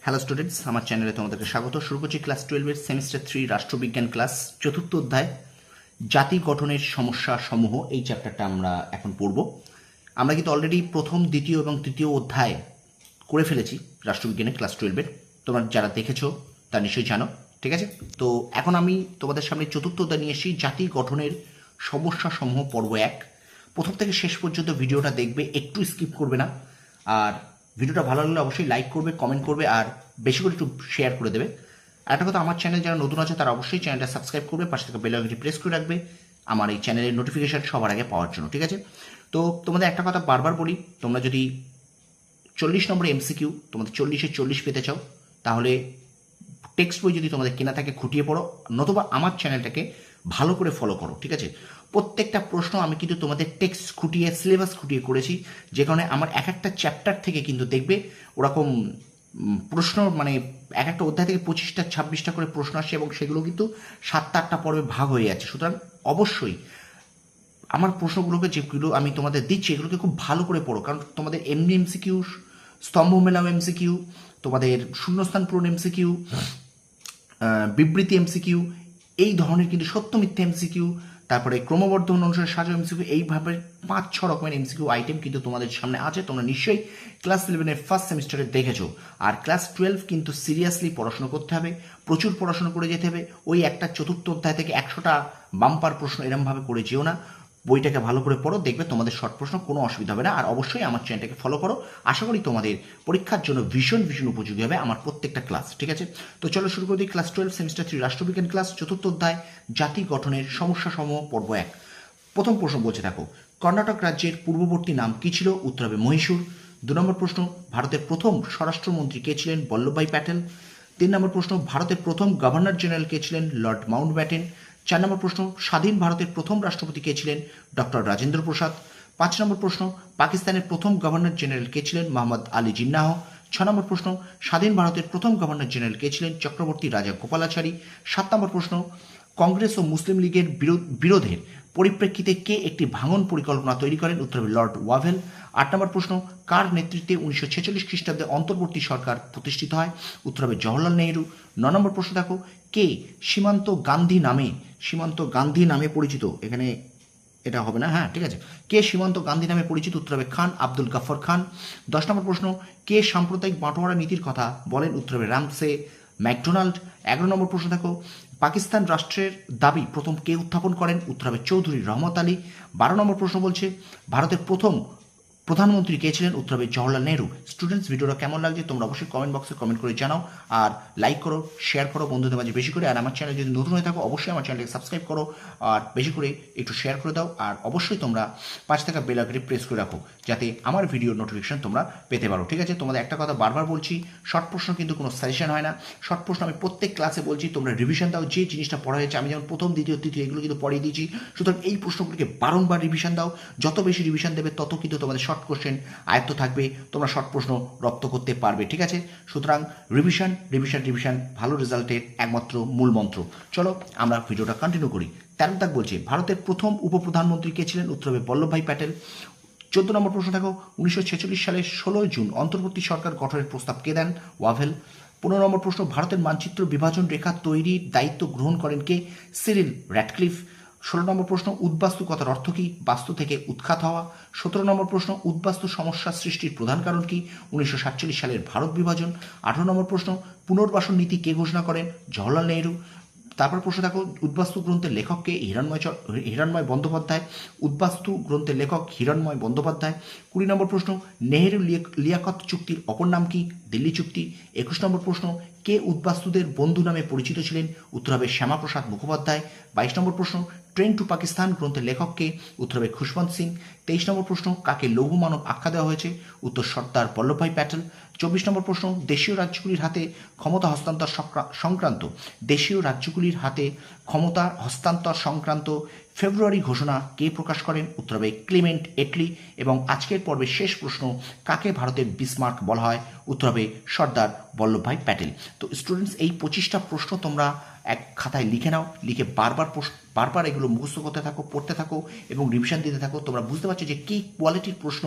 Hello students, আমার চ্যানেলে তোমাদেরকে স্বাগত। শুরু করছি ক্লাস 12-এর সেমিস্টার 3 রাষ্ট্রবিজ্ঞান ক্লাস, চতুর্থ অধ্যায় জাতি গঠনের সমস্যা সমূহ। এই চ্যাপ্টারটা আমরা এখন পড়ব। আমরা কিন্তু অলরেডি প্রথম, দ্বিতীয় এবং তৃতীয় অধ্যায় করে ফেলেছি রাষ্ট্রবিজ্ঞানের ক্লাস 12-এর। তোমরা যারা দেখেছো তা নিশ্চয়ই জানো, ঠিক আছে? তো এখন আমি তোমাদের সামনে চতুর্থ অধ্যায় নিয়ে এসেছি, জাতি গঠনের সমস্যা সমূহ পর্ব 1। প্রথম থেকে শেষ পর্যন্ত ভিডিওটা দেখবে, একটু স্কিপ করবে না। আর ভিডিওটা ভালো লাগলে অবশ্যই লাইক করবে, কমেন্ট করবে, আর বেশি করে একটু শেয়ার করে দেবে। আর একটা কথা, আমার চ্যানেল যারা নতুন আছে তারা অবশ্যই চ্যানেলটা সাবস্ক্রাইব করবে, পাশে থেকে বেল আইকনটি প্রেস করে রাখবে আমার এই চ্যানেলের নোটিফিকেশন সবার আগে পাওয়ার জন্য, ঠিক আছে? তো তোমাদের একটা কথা বারবার বলি, তোমরা যদি 40 নম্বর এমসিকিউ, তোমাদের 40-এ 40 পেতে চাও, তাহলে টেক্সট বই যদি তোমাদের কেনা থাকে খুঁটিয়ে পড়ো, নতুবা আমার চ্যানেলটাকে ভালো করে ফলো করো, ঠিক আছে? প্রত্যেকটা প্রশ্ন আমি কিন্তু তোমাদের টেক্সট খুঁটিয়ে, সিলেবাস খুঁটিয়ে করেছি, যে কারণে আমার এক একটা চ্যাপ্টার থেকে কিন্তু দেখবে ওরকম প্রশ্ন, মানে এক একটা অধ্যায় থেকে 25টা 26টা করে প্রশ্ন আসছে, এবং সেগুলো কিন্তু 7টা 8টা পর্বে ভাগ হয়ে যাচ্ছে। সুতরাং অবশ্যই আমার প্রশ্নগুলোকে, যেগুলো আমি তোমাদের দিচ্ছি, এগুলোকে খুব ভালো করে পড়ো, কারণ তোমাদের এমনি এমসিকিউ, স্তম্ভ মেলাও এমসিকিউ, তোমাদের শূন্যস্থান পূরণ এমসিকিউ, বিবৃতি এমসিকিউ, এই ধরনের কিন্তু সত্য মিথ্যা এমসিকিউ, তারপরে ক্রমবর্ধমান অনুসারে সাজানো এমসিকিউ, এইভাবে 5-6 রকমের এমসিকিউ আইটেম কিন্তু তোমাদের সামনে আছে। তোমরা নিশ্চয়ই ক্লাস 11-এর ফার্স্ট সেমিস্টারে দেখেছো। আর ক্লাস 12 কিন্তু সিরিয়াসলি পড়াশোনা করতে হবে, প্রচুর পড়াশোনা করে যেতে হবে। ওই একটা চতুর্থ অধ্যায় থেকে 100টা বাম্পার প্রশ্ন এরমভাবে করে যেও না। বইটাকে ভালো করে পড়ো, দেখবে তোমাদের শর্ট প্রশ্ন কোনো অসুবিধা হবে না। আর অবশ্যই আমার চ্যানেলটাকে ফলো করো, আশা করি তোমাদের পরীক্ষার জন্য ভীষণ ভীষণ উপযোগী হবে আমার প্রত্যেকটা ক্লাস, ঠিক আছে? তো চলো শুরু করে দিই ক্লাস 12 সেমিস্টার 3 রাষ্ট্রবিজ্ঞান ক্লাস, চতুর্থ অধ্যায় জাতি গঠনের সমস্যা সমূহ পর্ব 1। প্রথম প্রশ্ন বলছে, দেখো, কর্ণাটক রাজ্যের পূর্ববর্তী নাম কি ছিল? উত্তর হবে মহীশূর। 2 নম্বর প্রশ্ন, ভারতের প্রথম স্বরাষ্ট্রমন্ত্রী কে ছিলেন? বল্লভভাই প্যাটেল। 3 নম্বর প্রশ্ন, ভারতের প্রথম গভর্নর জেনারেল কে ছিলেন? Lord Mountbatten. 4 নম্বর প্রশ্ন, স্বাধীন ভারতের প্রথম রাষ্ট্রপতি কে ছিলেন? ডক্টর রাজেন্দ্র প্রসাদ। 5 নম্বর প্রশ্ন, পাকিস্তানের প্রথম গভর্নর জেনারেল কে ছিলেন? মোহাম্মদ আলী জিন্নাহ। 6 নম্বর প্রশ্ন, স্বাধীন ভারতের প্রথম গভর্নর জেনারেল কে ছিলেন? চক্রবর্তী রাজা গোপালাচারী। 7 নম্বর প্রশ্ন, কংগ্রেস ও মুসলিম লীগের বিরোধের পরিপ্রেক্ষিতে কে একটি ভাঙন পরিকল্পনা তৈরি করেন? উত্তর হবে লর্ড ওয়াভেল। 8 নম্বর প্রশ্ন, কার নেতৃত্বে 1946 খ্রিস্টাব্দে অন্তর্বর্তী সরকার প্রতিষ্ঠিত হয়? উত্তর হবে জওহরলাল নেহরু। 9 নম্বর প্রশ্ন, দেখো, কে সীমান্ত গান্ধী নামে পরিচিত? এখানে এটা হবে না, হ্যাঁ ঠিক আছে। কে সীমান্ত গান্ধী নামে পরিচিত? উত্তর হবে খান আব্দুল গাফর খান। 10 নম্বর প্রশ্ন, কে সাম্প্রদায়িক বাঁটোয়ারা নীতির কথা বলেন? উত্তর হবে রামসে ম্যাকডোনাল্ড। 11 নম্বর প্রশ্ন, দেখো, পাকিস্তান রাষ্ট্রের দাবি প্রথম কে উত্থাপন করেন? উত্তর হবে চৌধুরী রহমত আলী। 12 নম্বর প্রশ্ন বলছে, ভারতের প্রথম প্রধানমন্ত্রী কে ছিলেন? উত্তর হবে জওহরলাল নেহরু। স্টুডেন্টস, ভিডিওটা কেমন লাগছে তোমরা অবশ্যই কমেন্ট বক্সে কমেন্ট করে জানাও, আর লাইক করো, শেয়ার করো বন্ধুদের মাঝে বেশি করে। আর আমার চ্যানেল যদি নতুন হয়ে থাকো অবশ্যই আমার চ্যানেলকে সাবস্ক্রাইব করো, আর বেশি করে একটু শেয়ার করে দাও। আর অবশ্যই তোমরা পাশে থাকা বেল আইকনটি প্রেস করে রাখো, যাতে আমার ভিডিওর নোটিফিকেশন তোমরা পেতে পারো, ঠিক আছে? তোমাদের একটা কথা বারবার বলছি, শর্ট প্রশ্ন কিন্তু কোনো সাজেশন হয় না। শর্ট প্রশ্ন আমি প্রত্যেক ক্লাসে বলছি, তোমরা রিভিশন দাও। যে জিনিসটা পড়া হয়েছে, আমি যেমন প্রথম, দ্বিতীয়, তৃতীয় এগুলো কিন্তু পড়িয়ে দিয়েছি, সুতরাং এই প্রশ্নগুলিকে বারংবার রিভিশন দাও। যত বেশি রিভিশন দেবে তত কিন্তু তোমাদের শর্ট কোশ্চেন আয়ত্ত থাকবে, তোমরা শর্ট প্রশ্ন রপ্ত করতে পারবে, ঠিক আছে? সুতরাং রিভিশন রিভিশন রিভিশন ভালো রেজাল্টের একমাত্র মূল মন্ত্র। চলো আমরা ভিডিওটা কন্টিনিউ করি। 13 দাগ বলছে, ভারতের প্রথম উপপ্রধানমন্ত্রী কে ছিলেন? উত্তর হবে বল্লভভাই প্যাটেল। 14 নম্বর প্রশ্ন, দেখো, 1946 সালের 16 জুন অন্তর্বর্তী সরকার গঠনের প্রস্তাব কে দেন? ওয়াভেল। 15 নম্বর প্রশ্ন, ভারতের মানচিত্র বিভাজন রেখা তৈরির দায়িত্ব গ্রহণ করেন কে? Cyril Radcliffe. 16 নম্বর প্রশ্ন, উদ্বাস্তু কথার অর্থ কী? বাস্তু থেকে উৎখাত হওয়া। 17 নম্বর প্রশ্ন, উদ্বাস্তু সমস্যা সৃষ্টির প্রধান কারণ কি? 1947 সালের ভারত বিভাজন। 18 নম্বর প্রশ্ন, পুনর্বাসন নীতি কে ঘোষণা করেন? জওহরলাল নেহরু। তারপর প্রশ্ন, দেখো, উদ্বাস্তু গ্রন্থের লেখক কে? হিরণময় বন্দ্যোপাধ্যায়। উদ্বাস্তু গ্রন্থের লেখক হিরণময় বন্দ্যোপাধ্যায়। 20 নম্বর প্রশ্ন, নেহেরু লিয়াকত চুক্তির অপর নাম কি? দিল্লি চুক্তি। 21 নম্বর প্রশ্ন, কে উদ্বাস্তুদের বন্ধু নামে পরিচিত ছিলেন? উত্তর হবে শ্যামাপ্রসাদ মুখোপাধ্যায়। 22 নম্বর প্রশ্ন, ট্রেন টু পাকিস্তান গ্রন্থের লেখক কে? উত্তর হবে খুশবন্ত সিং। 23 নম্বর প্রশ্ন, কাকে লৌহ মানব আখ্যা দেওয়া হয়েছে? উত্তর সর্দার বল্লভভাই প্যাটেল। 24 নম্বর প্রশ্ন, দেশীয় রাজ্যগুলির হাতে ক্ষমতা হস্তান্তর সংক্রান্ত ফেব্রুয়ারি ঘোষণা কে প্রকাশ করেন? উত্তর হবে ক্লিমেন্ট এটলি। এবং আজকের পর্বের শেষ প্রশ্ন, কাকে ভারতের বিসমার্ক বলা হয়? উত্তর হবে সর্দার বল্লভভাই প্যাটেল। তো স্টুডেন্টস, এই 25টা প্রশ্ন তোমরা এক খাতায় লিখে নাও, লিখে বারবার এগুলো মুখস্থ করতে থাকো, পড়তে থাকো এবং রিভিশন দিতে থাকো। তোমরা বুঝতে পারছো যে কী কোয়ালিটির প্রশ্ন,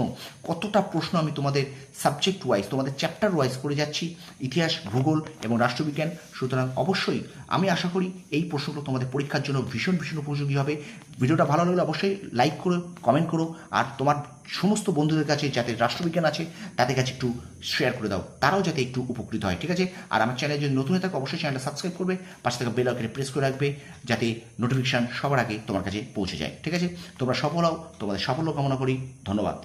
কতটা প্রশ্ন আমি তোমাদের সাবজেক্ট ওয়াইজ, তোমাদের চ্যাপ্টার ওয়াইজ করে যাচ্ছি, ইতিহাস, ভূগোল এবং রাষ্ট্রবিজ্ঞান। সুতরাং অবশ্যই আমি আশা করি এই প্রশ্নগুলো তোমাদের পরীক্ষার জন্য ভীষণ ভীষণ উপযোগী হবে। ভিডিওটা ভালো লাগলে অবশ্যই লাইক করো, কমেন্ট করো, আর তোমার সমস্ত বন্ধুদের কাছে যাতে রাষ্ট্রবিজ্ঞান আছে তাদের কাছে একটু শেয়ার করে দাও, তারাও যাতে একটু উপকৃত হয়, ঠিক আছে? আর আমার চ্যানেলে যদি নতুন হয়ে থাকো অবশ্যই চ্যানেলটা সাবস্ক্রাইব করবে, পাশে থাকা বেল আইকনে প্রেস করে রাখবে যাতে নোটিফিকেশান সবার আগে তোমার কাছে পৌঁছে যায়, ঠিক আছে? তোমরা সফল হও, তোমাদের সাফল্য কামনা করি। ধন্যবাদ।